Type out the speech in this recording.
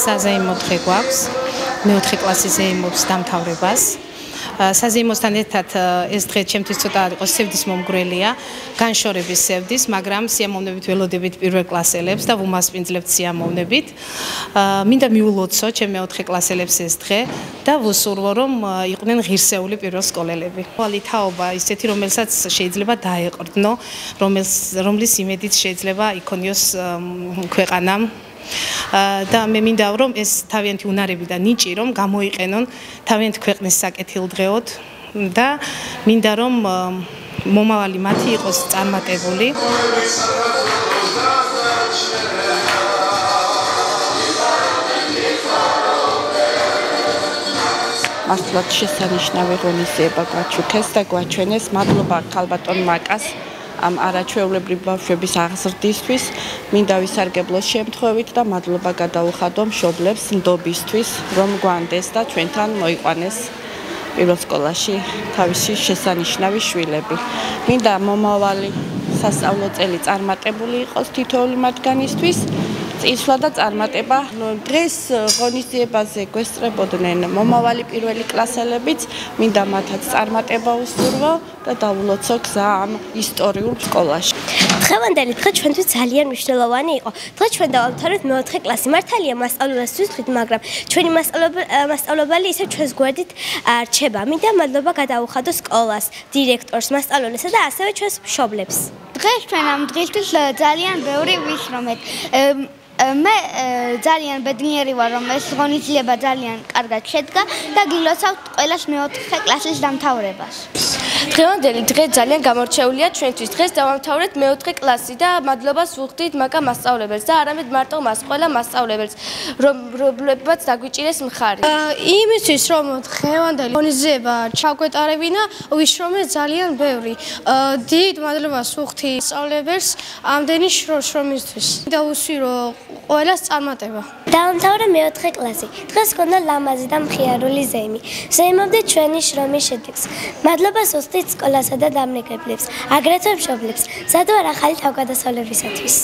საზეიმო დღე გვაქვს. მეოთხე კლასის ზეიმობს დამთავრებას. საზეიმოსთან ერთად ეს დღე ჩემთვის ცოტა იყო სევდის მომგვრელია, განშორების სევდის, მაგრამ სიამოვნებით ველოდებით პირველ კლასელებს და ვუმასპინძლებთ სიამოვნებით. მინდა მიულოცო ჩემ მეოთხე კლასელებს ეს დღე და ვუსურვო, რომ იყვნენ ღირსეული პირველ სკოლელები. თაობა ისეთი, რომელსაც შეიძლება დაეყრდნო, რომლის იმედიც შეიძლება იქონიოს ქვეყანამ. და მე მინდა რომ ეს თავიანთი უნარები და ნიჭი რომ გამოიყენონ თავიანთი ქვეყნის საკეთილდღეოდ და მინდა რომ მომავალი მათი იყოს წარმატებული. მართლაც შესანიშნავი ღონისძიება გვაჩუქეს და გვაჩვენეს. მადლობა ქალბატონ მაკას ამ არაჩვეულებრივი ბავშვების აღზრდისთვის. მინდა ვისარგებლო შემთხვევით და მადლობა გადაუხადო მშობლებს ნდობისთვის, რომ გვანდეს და ჩვენთან მოიყვანეს პირველ სკოლაში თავისი შესანიშნავი შვილები. მინდა მომავალი სასწავლო წელი წარმატებული იყოს თითოეული მათგანისთვის. წინსვლა და წარმატება. დღეს ღონისძიებაზე გვესწრებოდნენ მომავალი პირველი კლასელებიც. მინდა მათაც წარმატება უსურვო და დავულოცო გზა ამ ისტორიულ სკოლაში. დღევანდელი დღე ჩვენთვის ძალიან მნიშვნელოვანი იყო. დღეს ჩვენ დავამთავრეთ მეოთხე კლასი. მართალია მასწავლებლებს ვისწრით, მაგრამ ჩვენი მასწავლებელი ისევ ჩვენს გვერდით რჩება. მინდა მადლობა გადაუხადო სკოლას, დირექტორს, მასწავლებლებს და ასევე ჩვენს მშობლებს. დღეს ჩვენ ამ დღისთვის ძალიან ბევრი ვისრომეთ. მე ძალიან ბედნიერი ვარ, რომ ეს ღონისძიება ძალიან კარგად შედგა და გილოცავთ ყველას მეოთხე კლასის დამთავრებას. დღევანდელი დღე ძალიან გამორჩეულია ჩვენთვის. დღეს დავამთავრეთ მეოთხე კლასი და მადლობას ვუხდით მაკა მასწავლებელს და არამედ მარტო მას, ყველა მასწავლებელს, რომლებმაც დაგვიჭირეს მხარი. იმისთვის რომ დღევანდელი ღონისძიება ჩაგვეტარებინა, ვიშრომეს ძალიან ბევრი. დიდ მადლობას ვუხდი მასწავლებელს ამდენი შრომისთვის. და უსვირო ყველას წარმატება. დავამთავრე მეოთხე კლასი. დღეს გქონდა ლამაზი და მხიარული ზეიმი. ზეიმობდით ჩვენი შრომის შედეგს. მადლობას ვუხდით სკოლასა და დამნაკებლებს, აგრეთვე მშობლებს. მზად ვარ ახალი თავგადასავლებისათვის.